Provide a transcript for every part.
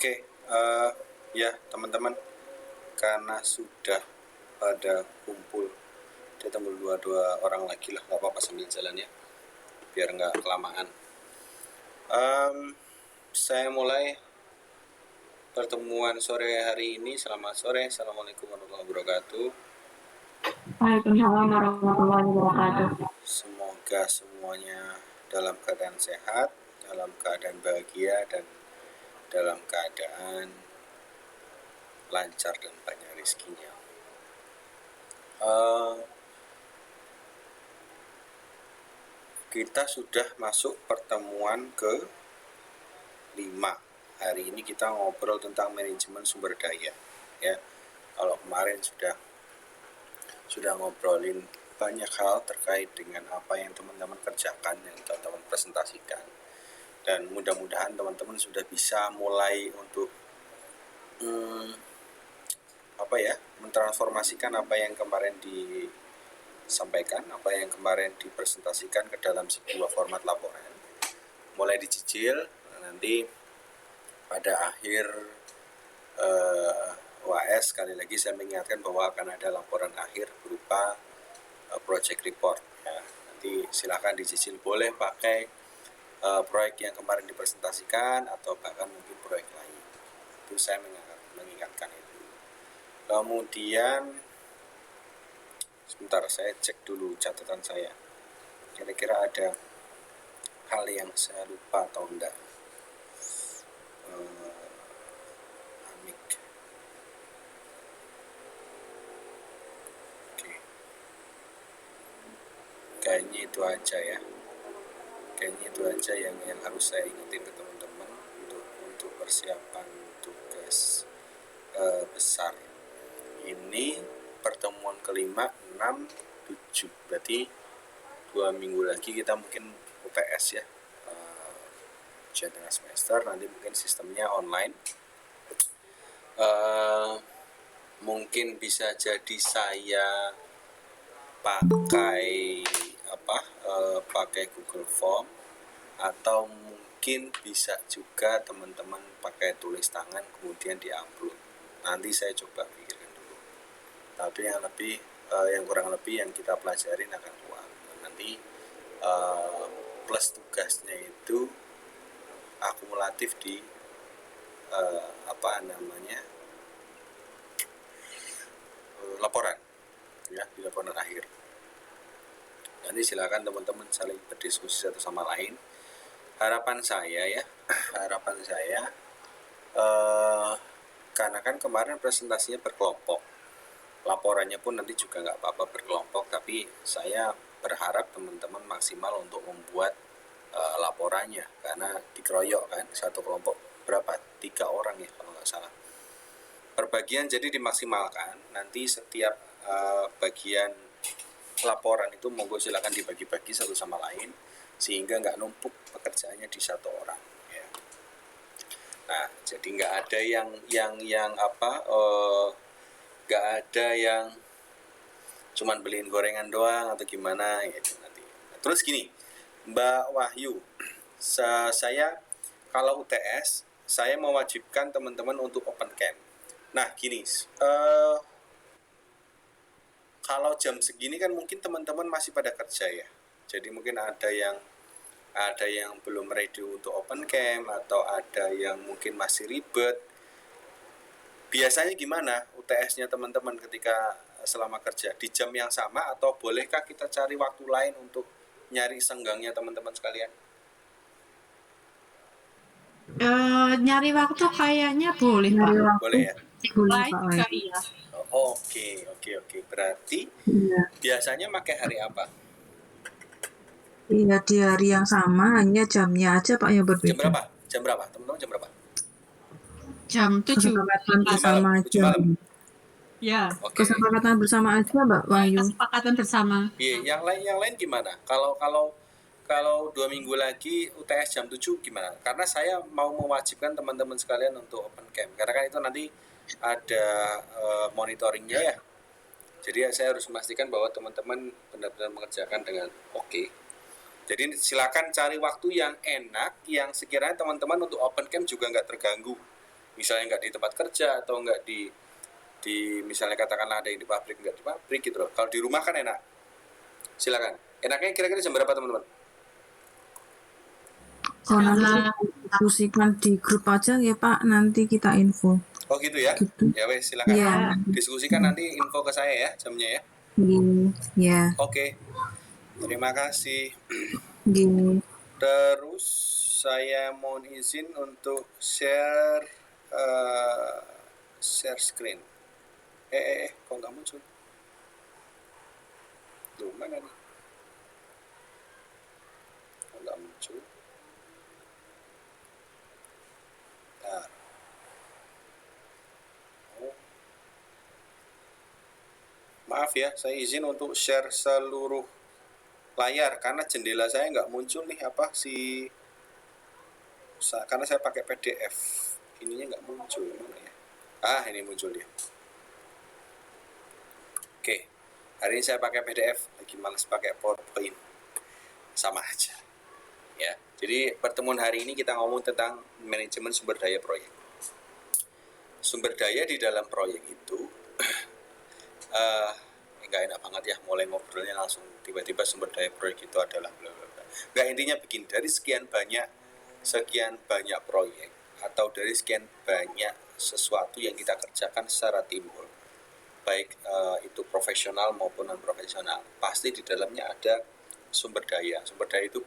Oke, ya teman-teman, karena sudah pada kumpul, kita tunggu dua orang lagi lah, nggak apa-apa sambil jalan ya, biar nggak kelamaan. Saya mulai pertemuan sore hari ini. Selamat sore, assalamualaikum warahmatullahi wabarakatuh. Waalaikumsalam warahmatullahi wabarakatuh. Semoga semuanya dalam keadaan sehat, dalam keadaan bahagia, dan dalam keadaan lancar dan banyak rezekinya. Kita sudah masuk pertemuan ke-5. Hari ini kita ngobrol tentang manajemen sumber daya. Ya, kalau kemarin sudah ngobrolin banyak hal terkait dengan apa yang teman-teman kerjakan, yang teman-teman presentasikan, dan mudah-mudahan teman-teman sudah bisa mulai untuk mentransformasikan apa yang kemarin disampaikan, apa yang kemarin dipresentasikan ke dalam sebuah format laporan. Mulai dicicil, nanti pada akhir UAS sekali lagi saya mengingatkan bahwa akan ada laporan akhir berupa project report. Ya, nanti silakan dicicil, boleh pakai proyek yang kemarin dipresentasikan atau bahkan mungkin proyek lain. Itu saya mengingatkan itu. Kemudian sebentar, saya cek dulu catatan saya. Kira-kira ada hal yang saya lupa atau enggak. Oke. Kayaknya itu aja ya. Kayaknya itu aja yang harus saya ingetin ke teman-teman untuk persiapan tugas besar. Ini pertemuan kelima, 6, 7. Berarti 2 minggu lagi kita mungkin UTS ya, ujian tengah semester. Nanti mungkin sistemnya online. Mungkin bisa jadi saya pakai Google Form, atau mungkin bisa juga teman-teman pakai tulis tangan kemudian diupload. Nanti saya coba pikirkan dulu. Tapi yang kurang lebih yang kita pelajarin akan keluar. Nanti plus tugasnya itu akumulatif di laporan ya, di laporan akhir. Nanti silakan teman-teman saling berdiskusi satu sama lain. Harapan saya karena kan kemarin presentasinya berkelompok, laporannya pun nanti juga nggak apa-apa berkelompok, tapi saya berharap teman-teman maksimal untuk membuat laporannya, karena dikeroyok kan, satu kelompok berapa, 3 orang ya kalau nggak salah. Perbagian jadi dimaksimalkan, nanti setiap bagian laporan itu monggo silakan dibagi-bagi satu sama lain, sehingga nggak numpuk pekerjaannya di satu orang ya. Nah, jadi nggak ada nggak ada yang cuman beliin gorengan doang atau gimana gitu nanti. Nah, terus gini, Mbak Wahyu, saya kalau UTS saya mewajibkan teman-teman untuk open camp. Nah gini, kalau jam segini kan mungkin teman-teman masih pada kerja ya, jadi mungkin ada yang belum ready untuk open camp, atau ada yang mungkin masih ribet. Biasanya gimana UTS-nya teman-teman ketika selama kerja? Di jam yang sama, atau bolehkah kita cari waktu lain untuk nyari senggangnya teman-teman sekalian? Nyari waktu kayaknya boleh, Pak. Boleh ya? Boleh juga iya. Oke. Berarti biasanya pakai hari apa? Iya, di hari yang sama, hanya jamnya aja Pak yang berbeda. Jam berapa? Teman-teman jam berapa? Jam 7. Kesepakatan bersama aja. 7 malam? Ya. Oke. Kesepakatan bersama aja Mbak Wahyu. Kesepakatan bersama. Iya, yang lain gimana? Kalau 2 minggu lagi UTS jam 7 gimana? Karena saya mau mewajibkan teman-teman sekalian untuk open camp. Karena kan itu nanti ada monitoringnya ya. Jadi saya harus memastikan bahwa teman-teman benar-benar mengerjakan dengan oke. Jadi silakan cari waktu yang enak, yang sekiranya teman-teman untuk open camp juga nggak terganggu. misalnya nggak di tempat kerja atau nggak di misalnya katakanlah ada yang di pabrik, nggak di pabrik gitu loh. Kalau di rumah kan enak. Silakan. Enaknya kira-kira jam berapa teman-teman? Oh, nanti diskusikan di grup aja ya Pak, nanti kita info. Oh gitu ya? Gitu. Ya wes, silakan. Iya. Diskusikan nanti info ke saya ya jamnya ya. Iya. Oke. Terima kasih. Iya. Terus saya mohon izin untuk share screen. Kok nggak muncul? Tuh, mana nih? Kok nggak muncul? Nah. Oh. Maaf ya, saya izin untuk share seluruh layar karena jendela saya nggak muncul nih karena saya pakai PDF, ininya nggak muncul, mana ya? Ini muncul dia. Oke, hari ini saya pakai PDF, lagi males pakai PowerPoint, sama aja ya. Jadi pertemuan hari ini kita ngomong tentang manajemen sumber daya proyek. Sumber daya di dalam proyek itu nggak enak banget ya, mulai ngobrolnya langsung tiba-tiba sumber daya proyek itu adalah bla bla bla. Nggak, intinya begini, dari sekian banyak proyek atau dari sekian banyak sesuatu yang kita kerjakan secara timbul, baik itu profesional maupun non profesional, pasti di dalamnya ada sumber daya. Sumber daya itu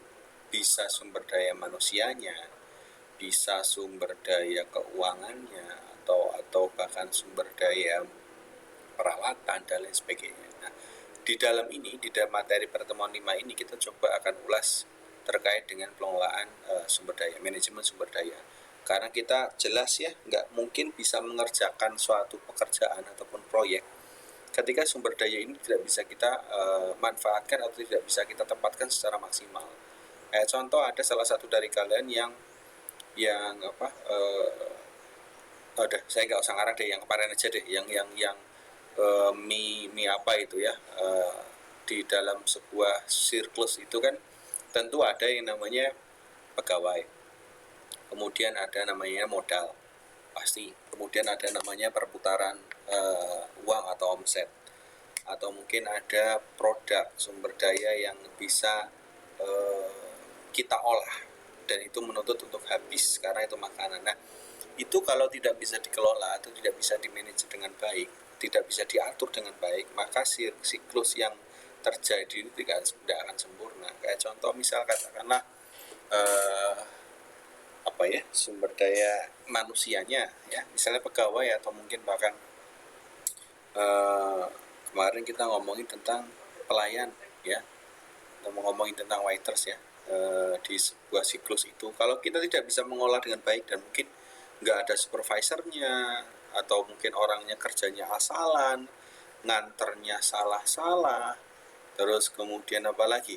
bisa sumber daya manusianya, bisa sumber daya keuangannya, atau bahkan sumber daya peralatan dan lain sebagainya. Nah, di dalam materi pertemuan 5 ini kita coba akan ulas terkait dengan pengelolaan sumber daya, manajemen sumber daya. Karena kita jelas ya, nggak mungkin bisa mengerjakan suatu pekerjaan ataupun proyek ketika sumber daya ini tidak bisa kita manfaatkan atau tidak bisa kita tempatkan secara maksimal. Contoh, ada salah satu dari kalian yang saya nggak usah ngarang deh, yang kemarin aja deh, yang mie apa itu ya, di dalam sebuah siklus itu kan tentu ada yang namanya pegawai, kemudian ada namanya modal pasti, kemudian ada namanya perputaran uang atau omset, atau mungkin ada produk sumber daya yang bisa kita olah dan itu menuntut untuk habis karena itu makanan. Nah, itu kalau tidak bisa dikelola atau tidak bisa dimanage dengan baik, tidak bisa diatur dengan baik, maka siklus yang terjadi itu tidak akan sempurna. Kayak contoh misal katakanlah sumber daya manusianya ya, misalnya pegawai atau mungkin bahkan kemarin kita ngomongin tentang pelayan ya, ngomongin tentang waiters ya, di sebuah siklus itu kalau kita tidak bisa mengolah dengan baik dan mungkin nggak ada supervisornya atau mungkin orangnya kerjanya asalan, nganternya salah-salah, terus kemudian apa lagi,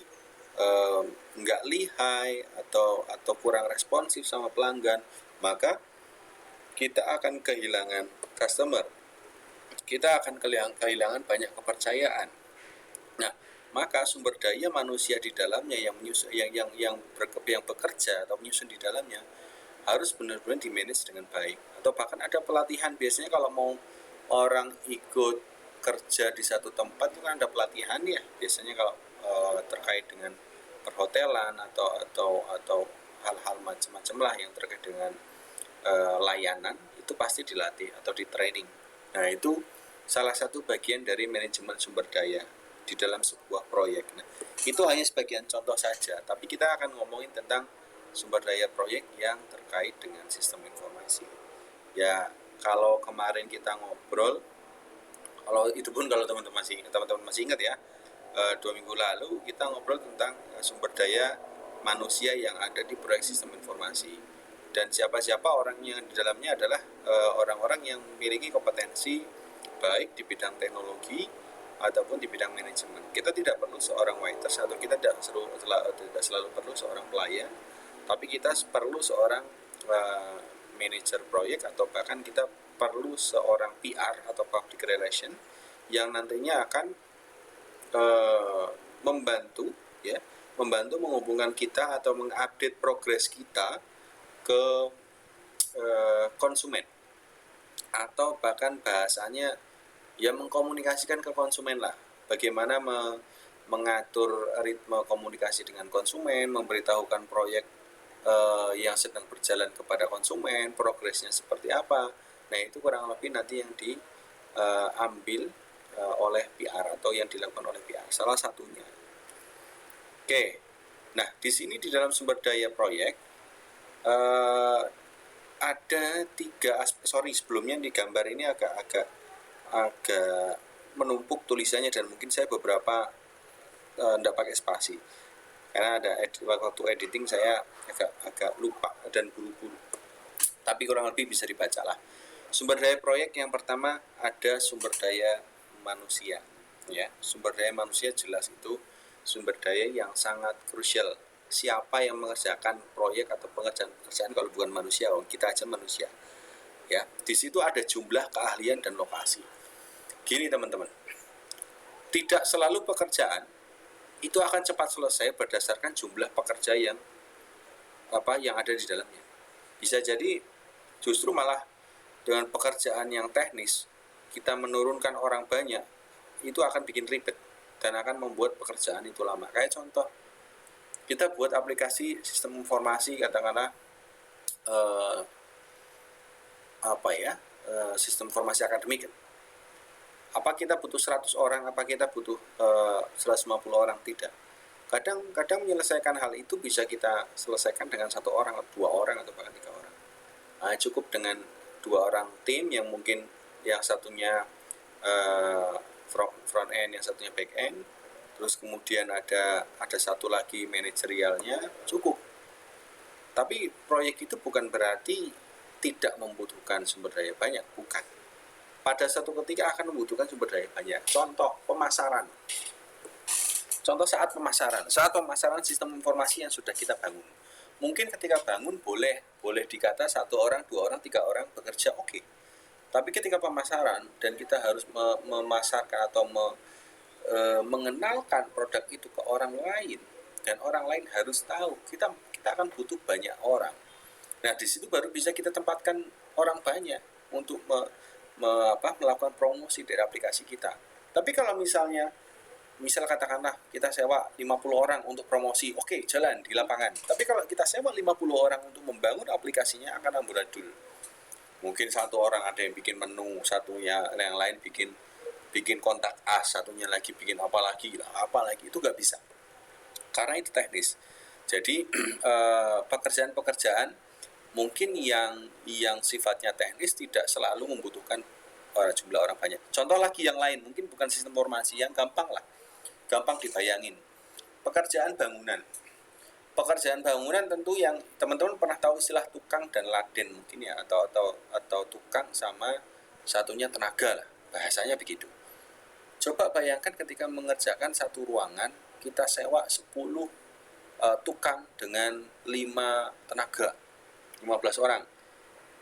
nggak lihai atau kurang responsif sama pelanggan, maka kita akan kehilangan customer, kita akan kehilangan banyak kepercayaan. Nah, maka sumber daya manusia di dalamnya yang bekerja atau menyusun di dalamnya harus benar-benar di-manage dengan baik. Atau bahkan ada pelatihan, biasanya kalau mau orang ikut kerja di satu tempat itu kan ada pelatihan ya, biasanya kalau terkait dengan perhotelan atau hal-hal macam-macam lah yang terkait dengan layanan, itu pasti dilatih atau di training. Nah, itu salah satu bagian dari manajemen sumber daya di dalam sebuah proyek. Nah, itu hanya sebagian contoh saja, tapi kita akan ngomongin tentang sumber daya proyek yang terkait dengan sistem informasi. Ya, kalau kemarin kita ngobrol, kalau teman-teman masih ingat ya, 2 minggu lalu kita ngobrol tentang sumber daya manusia yang ada di proyek sistem informasi. Dan siapa-siapa orang yang di dalamnya adalah orang-orang yang memiliki kompetensi baik di bidang teknologi ataupun di bidang manajemen. Kita tidak perlu seorang waiters atau kita tidak selalu perlu seorang pelayan, tapi kita perlu seorang manajer proyek atau bahkan kita perlu seorang PR atau public relation yang nantinya akan membantu menghubungkan kita atau mengupdate progres kita ke konsumen atau bahkan bahasanya ya mengkomunikasikan ke konsumen lah, bagaimana mengatur ritme komunikasi dengan konsumen, memberitahukan proyek yang sedang berjalan kepada konsumen, progresnya seperti apa. Nah itu kurang lebih nanti yang diambil oleh PR atau yang dilakukan oleh PR, salah satunya. Oke, nah di sini di dalam sumber daya proyek ada 3 aspek. Sorry, sebelumnya di gambar ini agak menumpuk tulisannya dan mungkin saya beberapa tidak pakai spasi karena ada waktu editing saya agak lupa dan buru-buru, tapi kurang lebih bisa dibaca lah. Sumber daya proyek yang pertama ada sumber daya manusia, ya. Sumber daya manusia jelas itu sumber daya yang sangat krusial. Siapa yang mengerjakan proyek atau pekerjaan kalau bukan manusia? Kita aja manusia, ya. Di situ ada jumlah, keahlian, dan lokasi. Gini teman-teman, tidak selalu pekerjaan itu akan cepat selesai berdasarkan jumlah pekerja yang ada di dalamnya. Bisa jadi justru malah dengan pekerjaan yang teknis kita menurunkan orang banyak, itu akan bikin ribet dan akan membuat pekerjaan itu lama. Kayak contoh, kita buat aplikasi sistem informasi katakanlah sistem informasi akademik. Apa kita butuh 100 orang, apa kita butuh 150 orang? Tidak. Kadang menyelesaikan hal itu bisa kita selesaikan dengan 1 orang, 2 orang, atau bahkan 3 orang. Cukup dengan 2 orang tim yang mungkin yang satunya front end, yang satunya back end, terus kemudian ada satu lagi manajerialnya, cukup. Tapi proyek itu bukan berarti tidak membutuhkan sumber daya banyak, bukan. Pada satu ketika akan membutuhkan sumber daya banyak. Contoh pemasaran. Saat pemasaran sistem informasi yang sudah kita bangun. Mungkin ketika bangun boleh dikata 1 orang, 2 orang, 3 orang bekerja, oke. Tapi ketika pemasaran dan kita harus memasarkan atau mengenalkan produk itu ke orang lain, dan orang lain harus tahu, kita akan butuh banyak orang. Nah di situ baru bisa kita tempatkan orang banyak untuk melakukan promosi dari aplikasi kita. Tapi kalau misal katakanlah kita sewa 50 orang untuk promosi, oke, jalan di lapangan. Tapi kalau kita sewa 50 orang untuk membangun aplikasinya, akan amburadul. Mungkin 1 orang ada yang bikin menu, satunya yang lain bikin kontak as, satunya lagi bikin apa lagi, itu nggak bisa. Karena itu teknis. Jadi pekerjaan mungkin yang sifatnya teknis tidak selalu membutuhkan jumlah orang banyak. Contoh lagi yang lain, mungkin bukan sistem informasi, yang gampang dibayangin. Pekerjaan bangunan tentu yang teman-teman pernah tahu istilah tukang dan laden mungkin ya, atau tukang sama satunya tenaga lah, bahasanya begitu. Coba bayangkan ketika mengerjakan satu ruangan, kita sewa 10 tukang dengan 5 tenaga, 15 orang.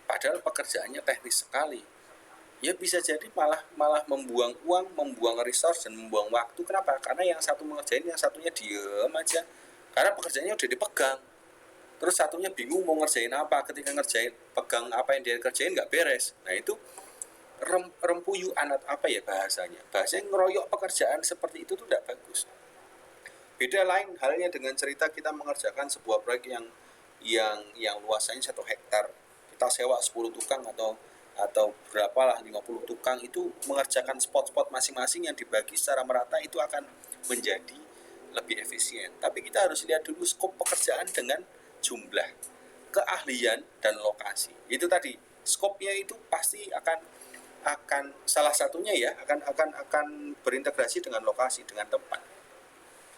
Padahal pekerjaannya teknis sekali. Ya bisa jadi malah membuang uang, membuang resource, dan membuang waktu. Kenapa? Karena yang satu mengerjain, yang satunya diem aja. Karena pekerjaannya udah dipegang. Terus satunya bingung mau ngerjain apa. Ketika pegang apa yang dia kerjain nggak beres. Nah itu rempuyuan, apa ya bahasanya? Bahasanya ngeroyok pekerjaan seperti itu tuh tidak bagus. Beda lain halnya dengan cerita kita mengerjakan sebuah proyek yang luasannya 1 hektar. Kita sewa 10 tukang atau berapalah 50 tukang, itu mengerjakan spot-spot masing-masing yang dibagi secara merata, itu akan menjadi lebih efisien. Tapi kita harus lihat dulu skop pekerjaan dengan jumlah, keahlian, dan lokasi. Itu tadi, skopnya itu pasti akan salah satunya ya akan berintegrasi dengan lokasi, dengan tempat.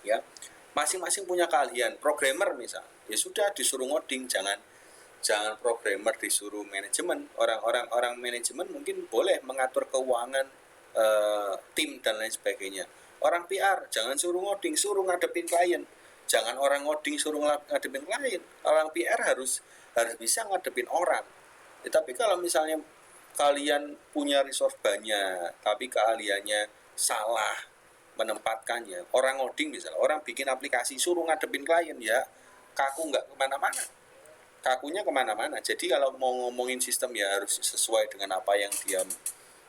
Ya, masing-masing punya keahlian. Programmer misal, ya sudah disuruh ngoding, jangan programmer disuruh manajemen. Orang manajemen mungkin boleh mengatur keuangan tim dan lain sebagainya. Orang PR jangan suruh ngoding, suruh ngadepin klien. Jangan orang ngoding suruh ngadepin klien. Orang PR harus bisa ngadepin orang. Tapi kalau misalnya kalian punya resource banyak tapi keahliannya salah menempatkannya, orang ngoding misalnya, orang bikin aplikasi suruh ngadepin klien, ya kaku, nggak kemana-mana. kakunya kemana-mana. Jadi kalau mau ngomongin sistem ya harus sesuai dengan apa yang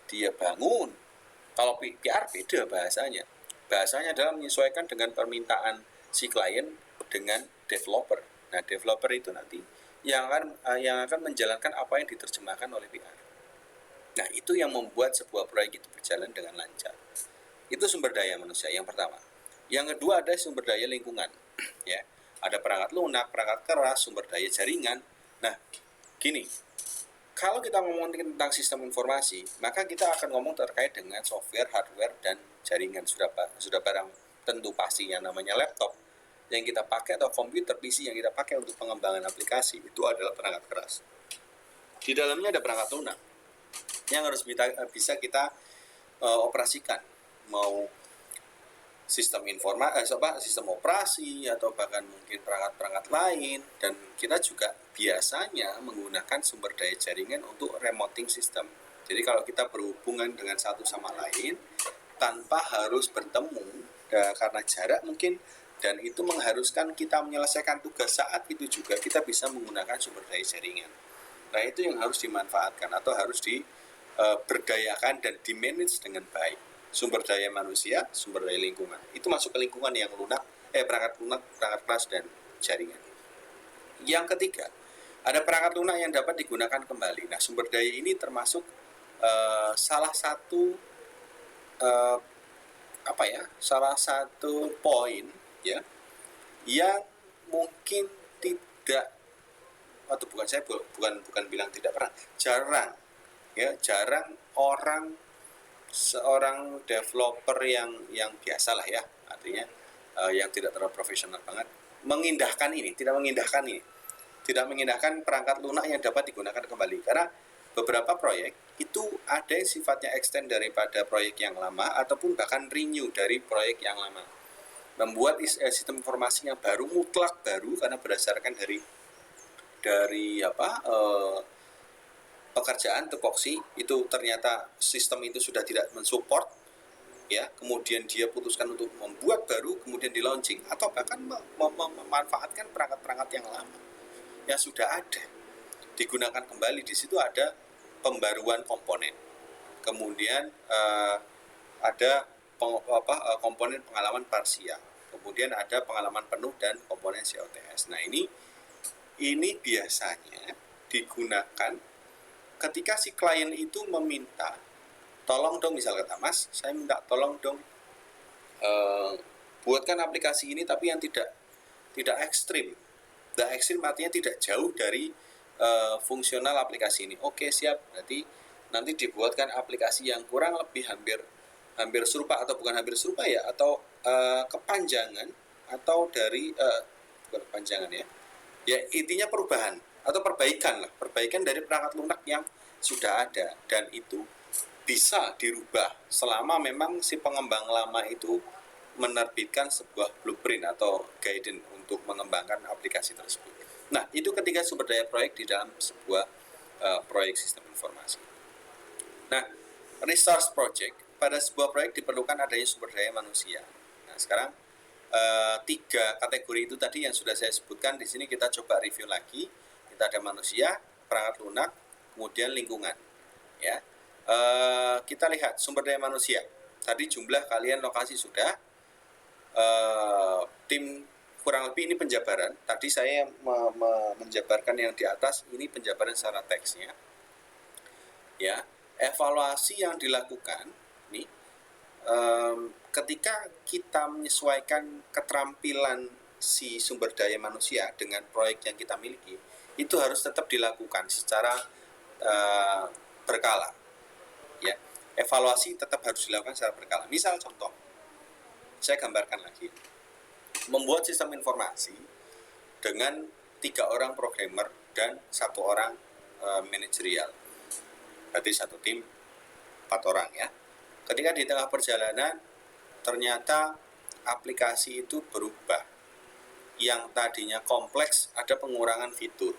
dia bangun. Kalau PR beda bahasanya. Bahasanya adalah menyesuaikan dengan permintaan si klien dengan developer. Nah, developer itu nanti yang akan menjalankan apa yang diterjemahkan oleh PR. Nah, itu yang membuat sebuah proyek itu berjalan dengan lancar. Itu sumber daya manusia yang pertama. Yang kedua ada sumber daya lingkungan. Ya, ada perangkat lunak, perangkat keras, sumber daya jaringan. Nah, gini, kalau kita ngomongin tentang sistem informasi, maka kita akan ngomong terkait dengan software, hardware, dan jaringan. Sudah barang tentu pasti yang namanya laptop yang kita pakai atau komputer PC yang kita pakai untuk pengembangan aplikasi itu adalah perangkat keras. Di dalamnya ada perangkat lunak yang harus bisa kita operasikan, mau sistem sistem operasi atau bahkan mungkin perangkat-perangkat lain, dan kita juga biasanya menggunakan sumber daya jaringan untuk remoting system. Jadi kalau kita berhubungan dengan satu sama lain tanpa harus bertemu karena jarak mungkin, dan itu mengharuskan kita menyelesaikan tugas saat itu juga kita bisa menggunakan sumber daya jaringan. Nah, itu yang harus dimanfaatkan atau harus diberdayakan dan dimanage dengan baik. Sumber daya manusia, sumber daya lingkungan. Itu masuk ke lingkungan yang perangkat lunak, perangkat keras, dan jaringan. Yang ketiga, ada perangkat lunak yang dapat digunakan kembali. Nah, sumber daya ini termasuk salah satu poin ya yang mungkin tidak, atau bukan bilang tidak pernah, jarang seorang developer yang biasa lah ya, artinya yang tidak terlalu profesional banget tidak mengindahkan perangkat lunak yang dapat digunakan kembali, karena beberapa proyek itu ada yang sifatnya extend daripada proyek yang lama ataupun bahkan renew dari proyek yang lama, membuat sistem informasi yang baru, mutlak baru, karena berdasarkan dari pekerjaan tupoksi itu ternyata sistem itu sudah tidak mensupport ya, kemudian dia putuskan untuk membuat baru, kemudian di launching, atau bahkan memanfaatkan perangkat-perangkat yang lama yang sudah ada digunakan kembali. Di situ ada pembaruan komponen, kemudian ada komponen pengalaman parsial, kemudian ada pengalaman penuh dan komponen COTS. Nah, ini biasanya digunakan ketika si klien itu meminta, tolong dong, misal kata Mas, saya minta tolong dong buatkan aplikasi ini tapi yang tidak ekstrim. Tidak ekstrim artinya tidak jauh dari fungsional aplikasi ini. Oke, siap. Berarti nanti dibuatkan aplikasi yang kurang lebih hampir serupa, atau bukan hampir serupa ya, atau kepanjangan atau dari bukan kepanjangan ya. Ya, intinya perubahan atau perbaikan dari perangkat lunak yang sudah ada, dan itu bisa dirubah selama memang si pengembang lama itu menerbitkan sebuah blueprint atau guidance untuk mengembangkan aplikasi tersebut. Nah, itu ketiga sumber daya proyek di dalam sebuah proyek sistem informasi. Nah, resource project, pada sebuah proyek diperlukan adanya sumber daya manusia. Nah, sekarang tiga kategori itu tadi yang sudah saya sebutkan, di sini kita coba review lagi. Kita ada manusia, perangkat lunak, kemudian lingkungan. Ya, kita lihat sumber daya manusia. Tadi jumlah kalian lokasi sudah, tim kurang lebih ini penjabaran. Tadi saya menjabarkan yang di atas, ini penjabaran secara teksnya. Ya, evaluasi yang dilakukan nih, ketika kita menyesuaikan keterampilan si sumber daya manusia dengan proyek yang kita miliki, itu harus tetap dilakukan secara berkala. Ya, evaluasi tetap harus dilakukan secara berkala. Misal contoh, saya gambarkan lagi, membuat sistem informasi dengan 3 orang programmer dan 1 orang manajerial, berarti satu tim 4 orang ya. Ketika di tengah perjalanan ternyata aplikasi itu berubah, yang tadinya kompleks ada pengurangan fitur.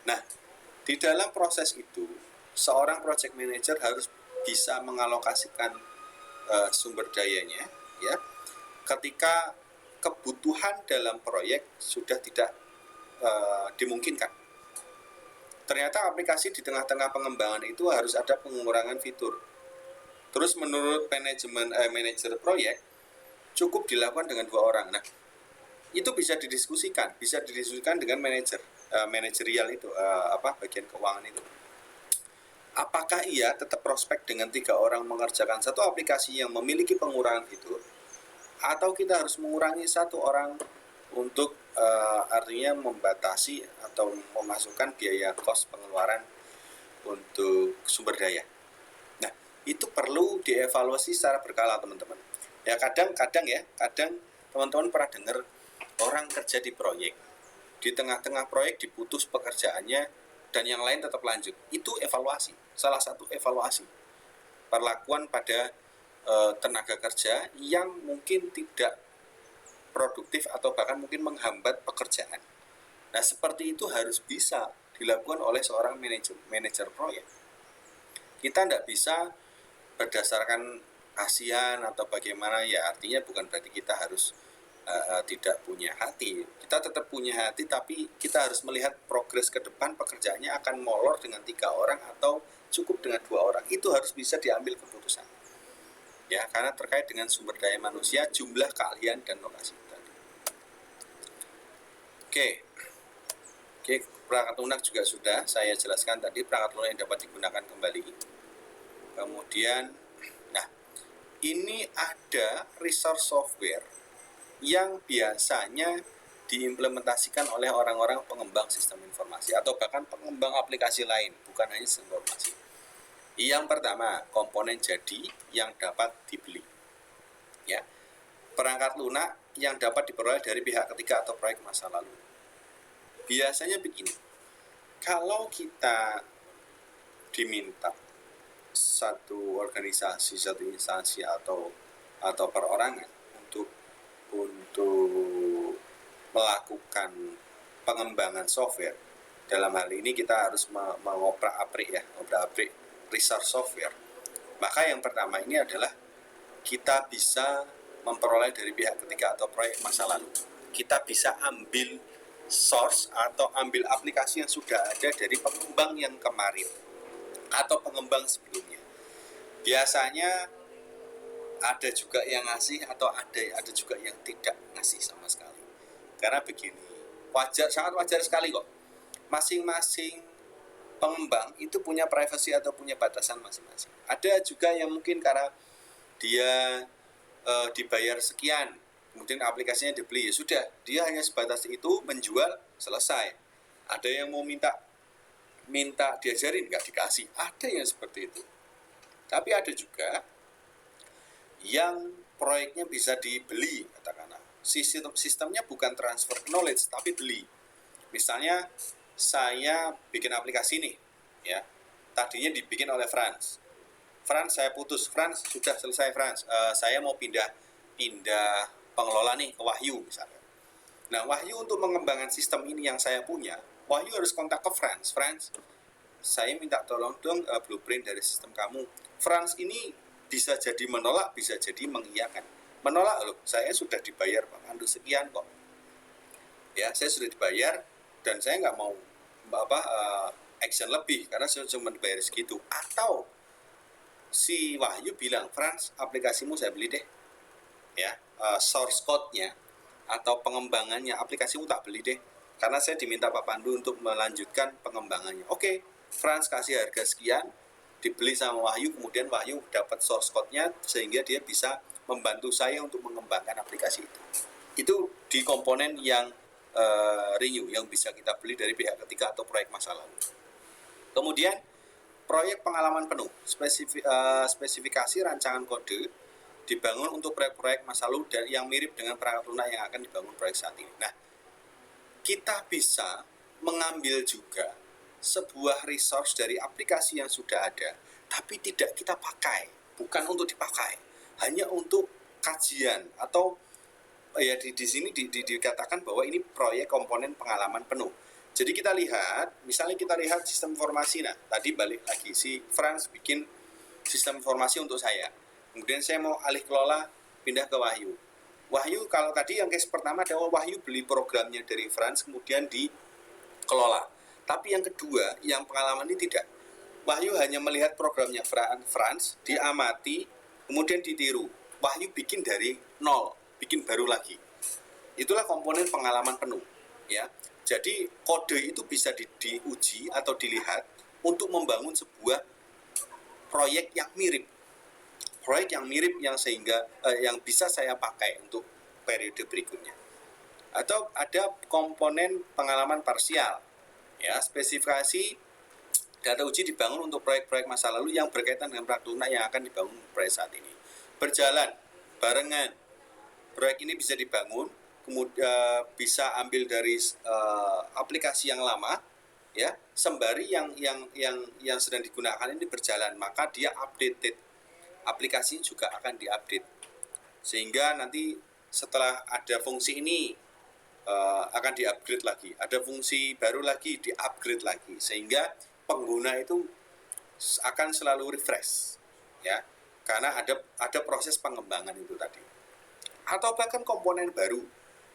Nah, di dalam proses itu seorang project manager harus bisa mengalokasikan sumber dayanya ya, ketika kebutuhan dalam proyek sudah tidak dimungkinkan ternyata aplikasi di tengah-tengah pengembangan itu harus ada pengurangan fitur. Terus menurut manajer proyek cukup dilakukan dengan 2 orang. Nah, itu bisa didiskusikan dengan manajerial itu, bagian keuangan itu. Apakah ia tetap prospek dengan 3 orang mengerjakan satu aplikasi yang memiliki pengurangan fitur, atau kita harus mengurangi 1 orang untuk artinya membatasi atau memasukkan biaya kos pengeluaran untuk sumber daya. Nah, itu perlu dievaluasi secara berkala, teman-teman. Ya, kadang teman-teman pernah dengar orang kerja di proyek, di tengah-tengah proyek diputus pekerjaannya dan yang lain tetap lanjut. Itu evaluasi, salah satu evaluasi perlakuan pada tenaga kerja yang mungkin tidak produktif atau bahkan mungkin menghambat pekerjaan. Nah, seperti itu harus bisa dilakukan oleh seorang manajer proyek. Kita tidak bisa berdasarkan kasihan atau bagaimana, ya artinya bukan berarti kita harus tidak punya hati. Kita tetap punya hati, tapi kita harus melihat progres ke depan pekerjaannya akan molor dengan 3 orang atau cukup dengan 2 orang. Itu harus bisa diambil keputusan. Ya, karena terkait dengan sumber daya manusia, jumlah keahlian dan lokasi tadi. Oke, perangkat lunak juga sudah saya jelaskan tadi, perangkat lunak yang dapat digunakan kembali. Kemudian, nah, ini ada resource software yang biasanya diimplementasikan oleh orang-orang pengembang sistem informasi atau bahkan pengembang aplikasi lain, bukan hanya sistem informasi. Yang pertama, komponen jadi yang dapat dibeli. Ya. Perangkat lunak yang dapat diperoleh dari pihak ketiga atau proyek masa lalu. Biasanya begini, kalau kita diminta satu organisasi, satu instansi atau perorangan untuk melakukan pengembangan software, dalam hal ini kita harus mengobrak-abrik resource software. Maka yang pertama ini adalah kita bisa memperoleh dari pihak ketiga atau proyek masa lalu. Kita bisa ambil source atau ambil aplikasi yang sudah ada dari pengembang yang kemarin atau pengembang sebelumnya. Biasanya ada juga yang ngasih atau ada juga yang tidak ngasih sama sekali. Karena begini, sangat wajar sekali kok. Masing-masing pengembang itu punya privasi atau punya batasan masing-masing. Ada juga yang mungkin karena dia dibayar sekian, kemudian aplikasinya dibeli, ya sudah, dia hanya sebatas itu menjual, selesai. Ada yang mau minta diajarin, nggak dikasih. Ada yang seperti itu. Tapi ada juga yang proyeknya bisa dibeli, katakanlah. Sistemnya bukan transfer knowledge, tapi beli. Misalnya saya bikin aplikasi nih, ya. Tadinya dibikin oleh Franz, saya putus, Franz sudah selesai, Franz. Saya mau pindah pengelola nih ke Wahyu misalnya. Nah, Wahyu untuk mengembangkan sistem ini yang saya punya, Wahyu harus kontak ke Franz, saya minta tolong dong blueprint dari sistem kamu. Franz ini bisa jadi menolak, bisa jadi mengiyakan. Menolak, loh, saya sudah dibayar Pak Pandu sekian kok. Ya, saya sudah dibayar dan saya nggak mau action lebih karena saya cuma dibayar segitu. Atau si Wahyu bilang, Franz, aplikasimu saya beli deh. Ya, source code-nya atau pengembangannya aplikasimu tak beli deh. Karena saya diminta Pak Pandu untuk melanjutkan pengembangannya. Oke, Franz kasih harga sekian, dibeli sama Wahyu, kemudian Wahyu dapat source code-nya sehingga dia bisa membantu saya untuk mengembangkan aplikasi itu. Itu di komponen yang renew, yang bisa kita beli dari pihak ketiga atau proyek masa lalu. Kemudian proyek pengalaman penuh, spesifikasi rancangan kode dibangun untuk proyek-proyek masa lalu dan yang mirip dengan perangkat lunak yang akan dibangun proyek saat ini. Nah, kita bisa mengambil juga sebuah resource dari aplikasi yang sudah ada, tapi tidak kita pakai, bukan untuk dipakai, hanya untuk kajian atau ya di sini dikatakan bahwa ini proyek komponen pengalaman penuh. Jadi kita lihat, misalnya kita lihat sistem informasi. Nah, tadi balik lagi si Franz bikin sistem informasi untuk saya. Kemudian saya mau alih kelola, pindah ke Wahyu. Wahyu, kalau tadi yang case pertama adalah Wahyu beli programnya dari Franz, kemudian dikelola. Tapi yang kedua, yang pengalaman ini tidak. Wahyu hanya melihat programnya Franz, diamati, kemudian ditiru. Wahyu bikin dari nol, bikin baru lagi. Itulah komponen pengalaman penuh, ya. Jadi kode itu bisa diuji atau dilihat untuk membangun sebuah proyek yang mirip. Proyek yang mirip yang sehingga yang bisa saya pakai untuk periode berikutnya. Atau ada komponen pengalaman parsial, ya, spesifikasi data uji dibangun untuk proyek-proyek masa lalu yang berkaitan dengan praktek lunak yang akan dibangun proyek saat ini. Berjalan barengan, proyek ini bisa dibangun, kemudian bisa ambil dari aplikasi yang lama, ya, sembari yang sedang digunakan ini berjalan, maka dia updated, aplikasi juga akan diupdate, sehingga nanti setelah ada fungsi ini akan di-upgrade lagi, ada fungsi baru lagi, di-upgrade lagi, sehingga pengguna itu akan selalu refresh, ya, karena ada proses pengembangan itu tadi. Atau bahkan komponen baru,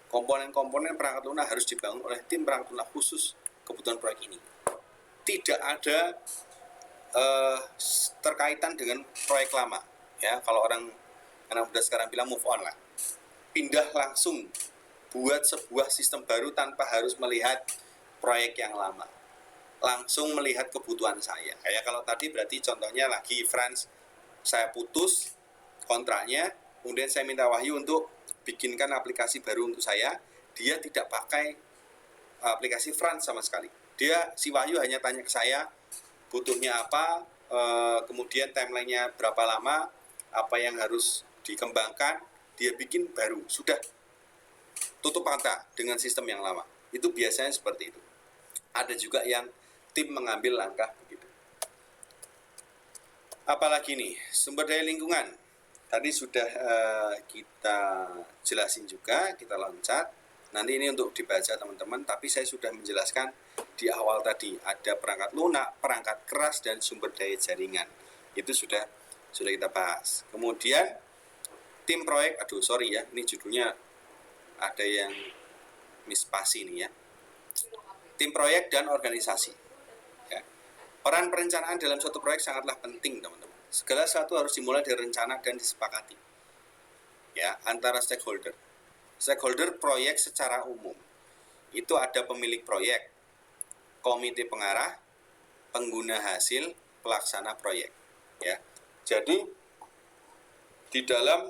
komponen perangkat lunak harus dibangun oleh tim perangkat lunak khusus kebutuhan proyek ini. Tidak ada terkaitan dengan proyek lama, ya. Kalau anak muda sekarang bilang move on lah, pindah langsung buat sebuah sistem baru tanpa harus melihat proyek yang lama, langsung melihat kebutuhan saya. Kayak kalau tadi berarti contohnya lagi Franz, saya putus kontraknya, kemudian saya minta Wahyu untuk bikinkan aplikasi baru untuk saya. Dia tidak pakai aplikasi Franz sama sekali. Si Wahyu hanya tanya ke saya butuhnya apa, kemudian timelinenya berapa lama, apa yang harus dikembangkan, dia bikin baru, sudah tutup mata dengan sistem yang lama. Itu biasanya seperti itu. Ada juga yang tim mengambil langkah begitu. Apalagi nih, sumber daya lingkungan. Tadi sudah kita jelasin juga, kita loncat. Nanti ini untuk dibaca teman-teman, tapi saya sudah menjelaskan di awal tadi. Ada perangkat lunak, perangkat keras, dan sumber daya jaringan. Itu sudah kita bahas. Kemudian, tim proyek, ini judulnya ada yang mispasi nih, ya. Tim proyek dan organisasi. Ya. Peran perencanaan dalam suatu proyek sangatlah penting, teman-teman. Segala sesuatu harus dimulai dari rencana dan disepakati, ya, antara stakeholder. Stakeholder proyek secara umum itu ada pemilik proyek, komite pengarah, pengguna hasil, pelaksana proyek, ya. Jadi di dalam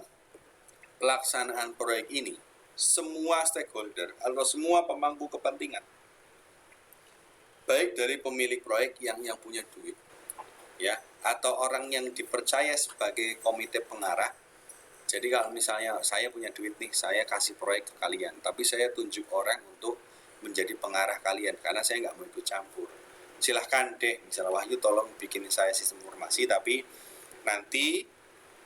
pelaksanaan proyek ini, semua stakeholder atau semua pemangku kepentingan, baik dari pemilik proyek yang punya duit, ya, atau orang yang dipercaya sebagai komite pengarah. Jadi kalau misalnya saya punya duit nih, saya kasih proyek ke kalian, tapi saya tunjuk orang untuk menjadi pengarah kalian karena saya nggak mau ikut campur. Silahkan deh, misalnya Wahyu tolong bikin saya sistem informasi, tapi nanti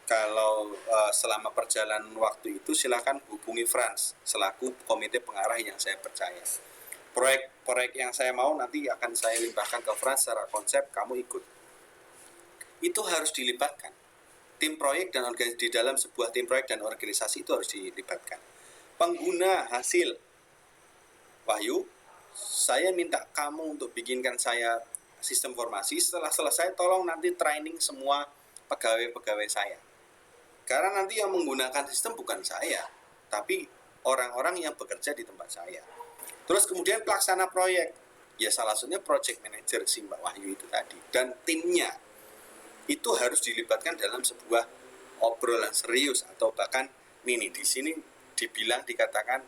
kalau selama perjalanan waktu itu silahkan hubungi Franz selaku komite pengarah yang saya percaya. Proyek yang saya mau nanti akan saya limpahkan ke Franz secara konsep, kamu ikut. Itu harus dilibatkan. Tim proyek dan organisasi, di dalam sebuah tim proyek dan organisasi itu harus dilibatkan. Pengguna hasil, Wahyu, saya minta kamu untuk bikinkan saya sistem informasi. Setelah selesai, tolong nanti training semua pegawai-pegawai saya. Karena nanti yang menggunakan sistem bukan saya, tapi orang-orang yang bekerja di tempat saya. Terus kemudian pelaksana proyek, ya salah satunya project manager si Mbak Wahyu itu tadi, dan timnya itu harus dilibatkan dalam sebuah obrolan serius, atau bahkan di sini dikatakan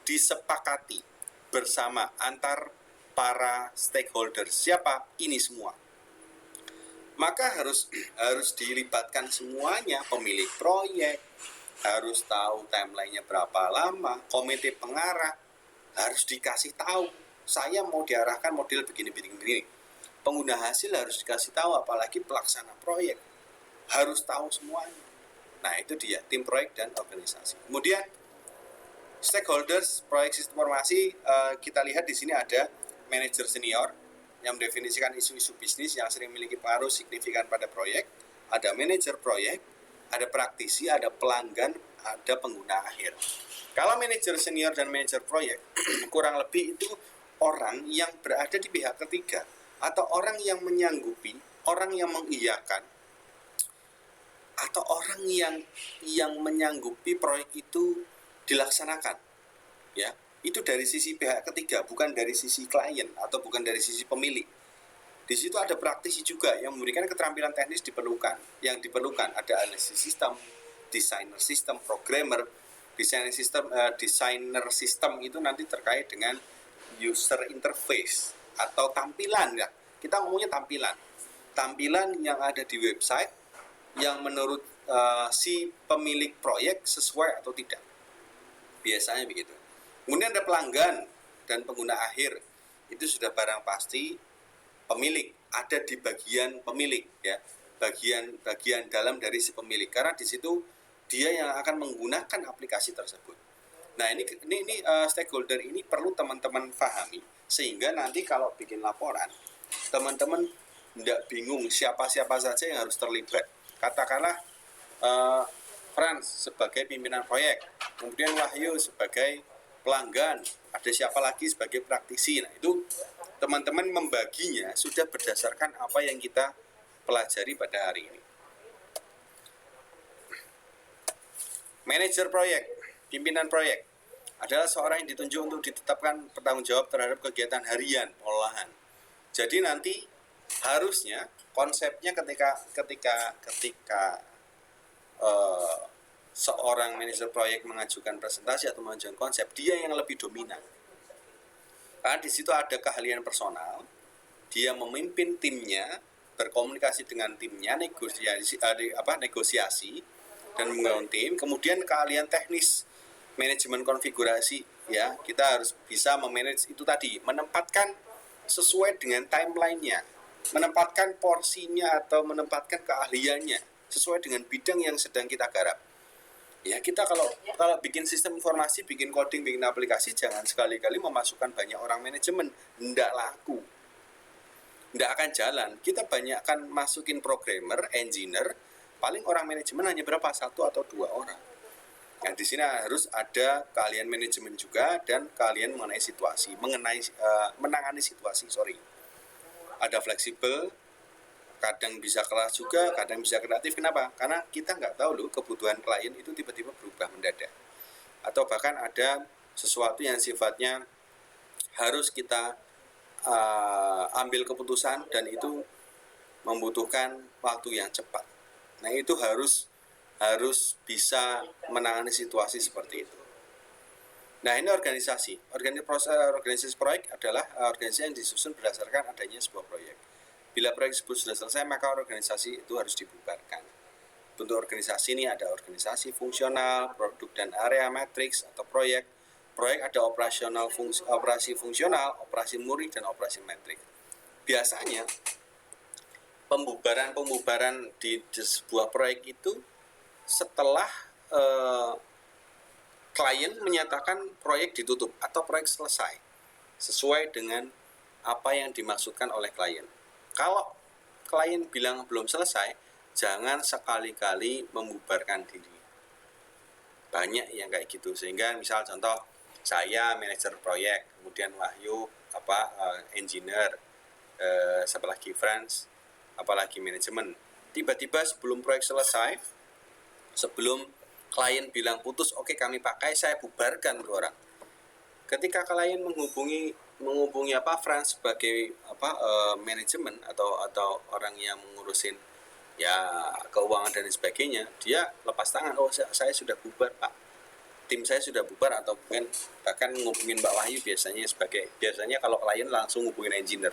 disepakati bersama antar para stakeholder. Siapa? Ini semua. Maka harus dilibatkan semuanya, pemilik proyek harus tahu timelinenya berapa lama, komite pengarah harus dikasih tahu, saya mau diarahkan model begini. Pengguna hasil harus dikasih tahu, apalagi pelaksana proyek harus tahu semuanya. Nah, itu dia tim proyek dan organisasi. Kemudian stakeholders proyek sistem informasi, kita lihat di sini ada manajer senior yang mendefinisikan isu-isu bisnis yang sering memiliki pengaruh signifikan pada proyek, ada manajer proyek, ada praktisi, ada pelanggan, ada pengguna akhir. Kalau manajer senior dan manajer proyek kurang lebih itu orang yang berada di pihak ketiga atau orang yang menyanggupi, orang yang mengiyakan, atau orang yang menyanggupi proyek itu dilaksanakan, ya, itu dari sisi pihak ketiga, bukan dari sisi klien atau bukan dari sisi pemilik. Di situ ada praktisi juga yang memberikan keterampilan teknis yang diperlukan ada analisis sistem, desainer sistem, programmer. Desainer sistem itu nanti terkait dengan user interface atau tampilan, ya. Kita ngomongnya tampilan yang ada di website yang menurut si pemilik proyek sesuai atau tidak. Biasanya begitu. Kemudian ada pelanggan dan pengguna akhir. Itu sudah barang pasti pemilik, ada di bagian pemilik, ya. Bagian dalam dari si pemilik, karena di situ dia yang akan menggunakan aplikasi tersebut. Nah, ini stakeholder ini perlu teman-teman pahami, sehingga nanti kalau bikin laporan, teman-teman tidak bingung siapa-siapa saja yang harus terlibat. Katakanlah Frans sebagai pimpinan proyek, kemudian Wahyu sebagai pelanggan, ada siapa lagi sebagai praktisi. Nah, itu teman-teman membaginya sudah berdasarkan apa yang kita pelajari pada hari ini. Manajer proyek, pimpinan proyek adalah seorang yang ditunjuk untuk ditetapkan bertanggung jawab terhadap kegiatan harian pengolahan. Jadi nanti harusnya konsepnya ketika seorang manajer proyek mengajukan presentasi atau mengajukan konsep, dia yang lebih dominan. Karena di situ ada keahlian personal, dia memimpin timnya, berkomunikasi dengan timnya, negosiasi dan membangun tim. Kemudian keahlian teknis, manajemen konfigurasi, ya, kita harus bisa memanage itu tadi, menempatkan sesuai dengan timeline-nya, menempatkan porsinya atau menempatkan keahliannya sesuai dengan bidang yang sedang kita garap. Ya, kita kalau bikin sistem informasi, bikin coding, bikin aplikasi, jangan sekali-kali memasukkan banyak orang manajemen, ndak laku, ndak akan jalan. Kita banyakkan masukin programmer, engineer, paling orang manajemen hanya berapa, 1 atau 2 orang. Yang di sini harus ada keahlian manajemen juga dan keahlian mengenai situasi, menangani situasi. Ada fleksibel, kadang bisa kelas juga, kadang bisa kreatif. Kenapa? Karena kita nggak tahu loh, kebutuhan klien itu tiba-tiba berubah mendadak. Atau bahkan ada sesuatu yang sifatnya harus kita ambil keputusan dan itu membutuhkan waktu yang cepat. Nah, itu harus bisa menangani situasi seperti itu. Nah, ini organisasi proyek adalah organisasi yang disusun berdasarkan adanya sebuah proyek. Bila proyek tersebut sudah selesai, maka organisasi itu harus dibubarkan. Bentuk organisasi ini ada organisasi fungsional, produk dan area matriks atau proyek. Proyek ada operasi fungsional, operasi muri, dan operasi matriks. Biasanya pembubaran di sebuah proyek itu setelah klien menyatakan proyek ditutup atau proyek selesai sesuai dengan apa yang dimaksudkan oleh klien. Kalau klien bilang belum selesai, jangan sekali-kali membubarkan diri. Banyak yang kayak gitu, sehingga misal contoh saya manajer proyek, kemudian Wahyu engineer, siapa lagi Frans, apalagi manajemen. Tiba-tiba sebelum proyek selesai, sebelum klien bilang putus, oke kami pakai, saya bubarkan tuh orang. Ketika klien menghubungi Frans sebagai manajemen atau orang yang mengurusin ya keuangan dan sebagainya, dia lepas tangan, oh saya sudah bubar Pak, tim saya sudah bubar, atau bahkan ngubungin Mbak Wahyu biasanya kalau klien langsung ngubungin engineer,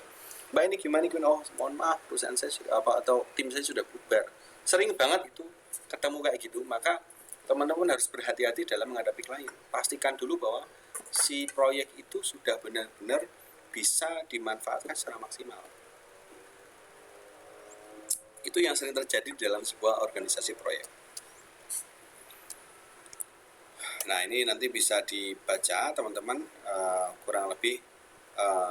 Mbak ini gimana, oh mohon maaf perusahaan saya sudah atau tim saya sudah bubar. Sering banget itu ketemu kayak gitu. Maka teman-teman harus berhati-hati dalam menghadapi klien. Pastikan dulu bahwa si proyek itu sudah benar-benar bisa dimanfaatkan secara maksimal. Itu yang sering terjadi dalam sebuah organisasi proyek. Nah, ini nanti bisa dibaca teman-teman, kurang lebih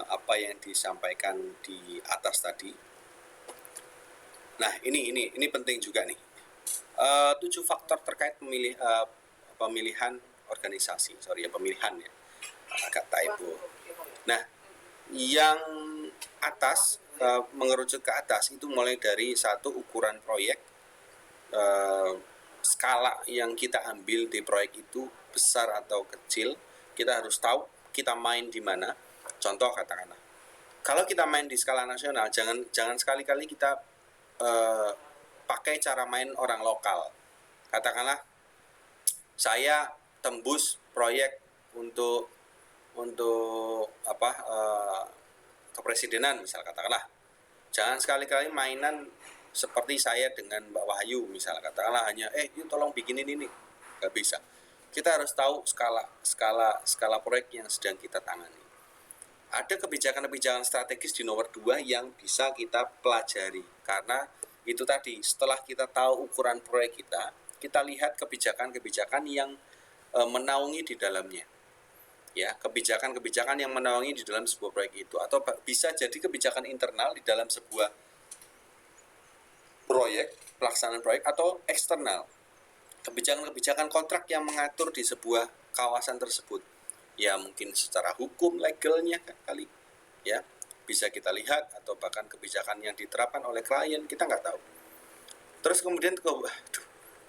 apa yang disampaikan di atas tadi. Nah, ini penting juga nih. 7 faktor terkait pemilihan organisasi. Pemilihan ya. Agak typo. Nah, Yang atas mengerucut ke atas itu mulai dari satu ukuran proyek, skala yang kita ambil di proyek itu besar atau kecil, kita harus tahu kita main di mana. Contoh katakanlah, kalau kita main di skala nasional, jangan sekali-kali kita pakai cara main orang lokal. Katakanlah saya tembus proyek untuk kepresidenan misal katakanlah. Jangan sekali-kali mainan seperti saya dengan Mbak Wahyu misal katakanlah hanya yuk tolong bikinin ini. Nggak bisa. Kita harus tahu skala proyek yang sedang kita tangani. Ada kebijakan-kebijakan strategis di nomor 2 yang bisa kita pelajari, karena itu tadi, setelah kita tahu ukuran proyek kita lihat kebijakan-kebijakan yang menaungi di dalamnya. Ya, kebijakan-kebijakan yang menaungi di dalam sebuah proyek itu, atau bisa jadi kebijakan internal di dalam sebuah proyek, pelaksanaan proyek, atau eksternal, kebijakan-kebijakan kontrak yang mengatur di sebuah kawasan tersebut. Ya mungkin secara hukum legalnya kali ya bisa kita lihat, atau bahkan kebijakan yang diterapkan oleh klien kita nggak tahu. Terus kemudian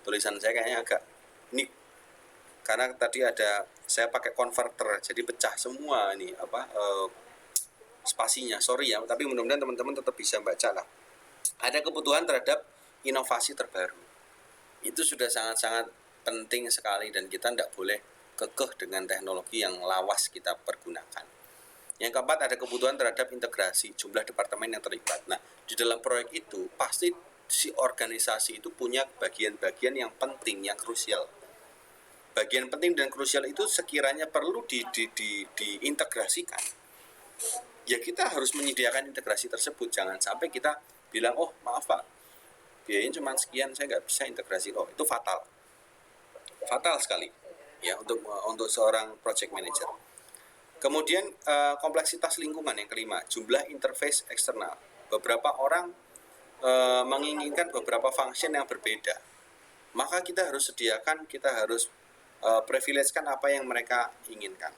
tulisan saya kayaknya agak ini karena tadi ada saya pakai converter jadi pecah semua ini spasinya, sorry ya, tapi mudah-mudahan teman-teman tetap bisa baca lah. Ada kebutuhan terhadap inovasi terbaru, itu sudah sangat-sangat penting sekali, dan kita tidak boleh kekeh dengan teknologi yang lawas kita pergunakan. Yang keempat, ada kebutuhan terhadap integrasi jumlah departemen yang terlibat. Nah, di dalam proyek itu pasti si organisasi itu punya bagian-bagian yang penting, yang krusial. Bagian penting dan krusial itu sekiranya perlu diintegrasikan, ya kita harus menyediakan integrasi tersebut. Jangan sampai kita bilang, oh maaf Pak, biayanya cuma sekian, saya nggak bisa integrasi. Oh, itu fatal sekali ya untuk seorang project manager. Kemudian kompleksitas lingkungan yang kelima, jumlah interface eksternal. Beberapa orang menginginkan beberapa function yang berbeda, maka kita harus sediakan, kita harus privilegekan apa yang mereka inginkan.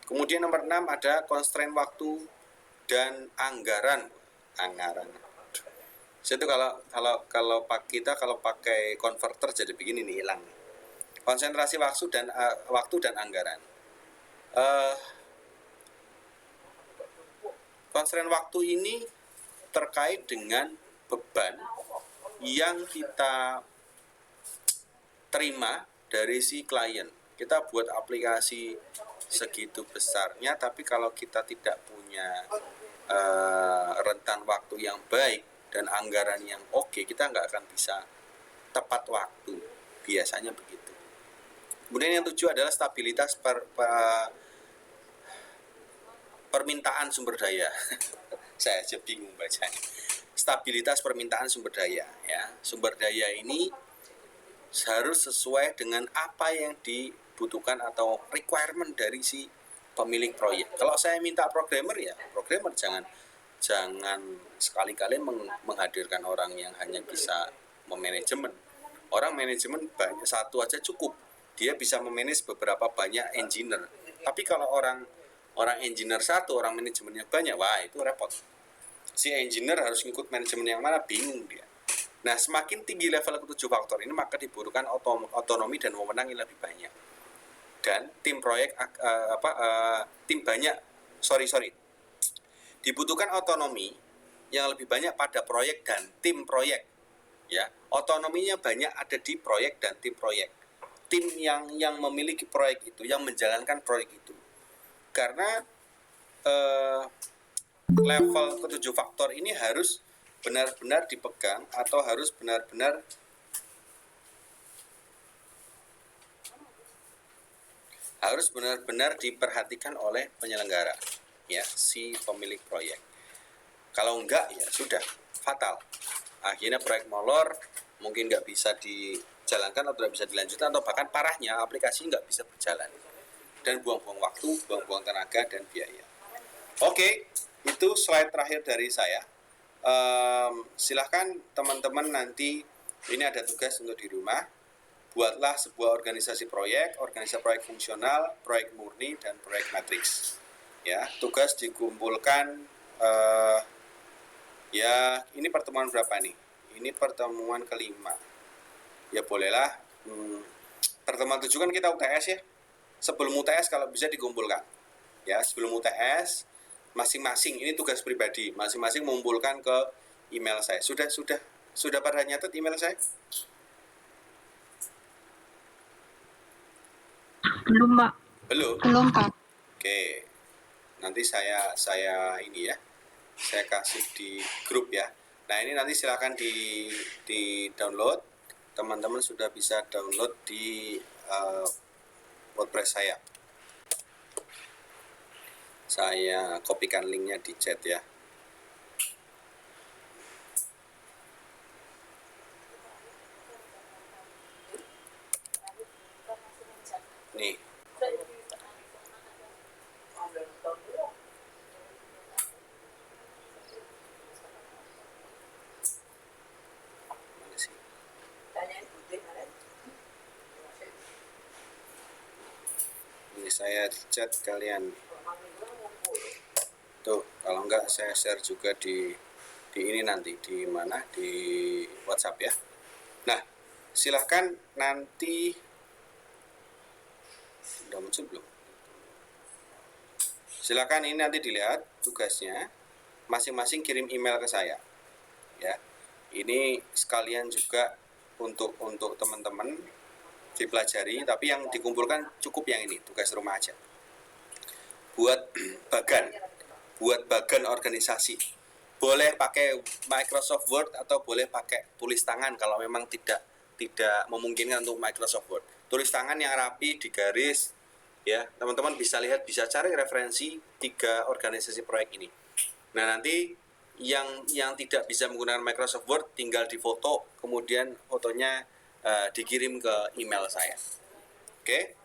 Kemudian nomor 6 ada constraint waktu dan anggaran. Itu kalau kita pakai converter jadi begini nih, hilang. Konsentrasi waktu dan anggaran. Constraint waktu ini terkait dengan beban yang kita terima dari si klien. Kita buat aplikasi segitu besarnya, tapi kalau kita tidak punya rentan waktu yang baik dan anggaran yang oke, kita nggak akan bisa tepat waktu. Biasanya begitu. Kemudian yang 7 adalah stabilitas permintaan sumber daya. Saya aja bingung bacanya. Stabilitas permintaan sumber daya. Ya, sumber daya ini harus sesuai dengan apa yang dibutuhkan atau requirement dari si pemilik proyek. Kalau saya minta programmer, ya programmer, jangan sekali-kali menghadirkan orang yang hanya bisa memanajemen. Orang manajemen banyak, satu aja cukup. Dia bisa memanage beberapa banyak engineer. Tapi kalau orang engineer satu, orang manajemennya banyak, wah itu repot. Si engineer harus ngikut manajemen yang mana, bingung dia. Nah, semakin tinggi level ke-7 faktor ini, maka dibutuhkan otonomi dan wewenang yang lebih banyak. Dan tim proyek dibutuhkan otonomi yang lebih banyak pada proyek dan tim proyek. Ya, otonominya banyak ada di proyek dan tim proyek. Tim yang memiliki proyek itu, yang menjalankan proyek itu. Karena level ke-7 faktor ini harus benar-benar dipegang atau harus benar-benar diperhatikan oleh penyelenggara, ya, si pemilik proyek. Kalau enggak, ya sudah, fatal. Akhirnya proyek molor, mungkin nggak bisa dijalankan atau tidak bisa dilanjutkan, atau bahkan parahnya aplikasi nggak bisa berjalan. Dan buang-buang waktu, buang-buang tenaga dan biaya. Oke, itu slide terakhir dari saya. Silahkan teman-teman, nanti ini ada tugas untuk di rumah. Buatlah sebuah organisasi proyek fungsional, proyek murni, dan proyek matriks. Ya, tugas dikumpulkan ya ini pertemuan berapa nih? Ini pertemuan kelima. Ya bolehlah. Pertemuan 7 kan kita UTS ya. Sebelum UTS kalau bisa dikumpulkan. Ya, sebelum UTS masing-masing ini tugas pribadi, masing-masing mengumpulkan ke email saya. Sudah pada nyatet email saya? Belum, Pak. Belum. Belum, Pak. Oke. Nanti saya ini ya. Saya kasih di grup ya. Nah, ini nanti silakan di download. Teman-teman sudah bisa download di WordPress saya. Saya kopikan linknya di chat ya. Nih. Mana sih? Ini saya chat kalian. Tuh, kalau enggak saya share juga di ini nanti di mana? Di WhatsApp ya. Nah, silahkan nanti udah muncul belum? Silakan ini nanti dilihat tugasnya. Masing-masing kirim email ke saya. Ya. Ini sekalian juga untuk teman-teman dipelajari, tapi yang dikumpulkan cukup yang ini, tugas rumah aja. Buat bagan organisasi. Boleh pakai Microsoft Word atau boleh pakai tulis tangan kalau memang tidak memungkinkan untuk Microsoft Word. Tulis tangan yang rapi, digaris, ya teman-teman bisa lihat, bisa cari referensi 3 organisasi proyek ini. Nah, nanti yang tidak bisa menggunakan Microsoft Word tinggal difoto, kemudian fotonya dikirim ke email saya. Oke,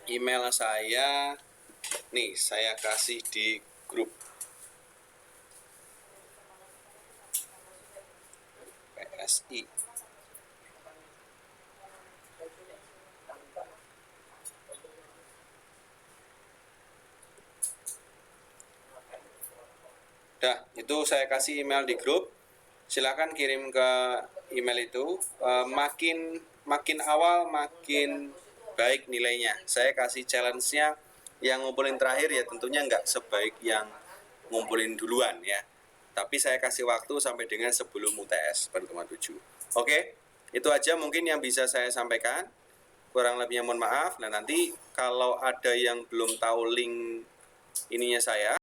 email saya nih saya kasih di grup PSI. Dah, itu saya kasih email di grup. Silakan kirim ke email itu. Makin awal makin baik nilainya. Saya kasih challenge-nya yang ngumpulin terakhir ya tentunya nggak sebaik yang ngumpulin duluan ya. Tapi saya kasih waktu sampai dengan sebelum UTS pertemuan 7. Oke, itu aja mungkin yang bisa saya sampaikan. Kurang lebihnya mohon maaf. Nah, nanti kalau ada yang belum tahu link ininya saya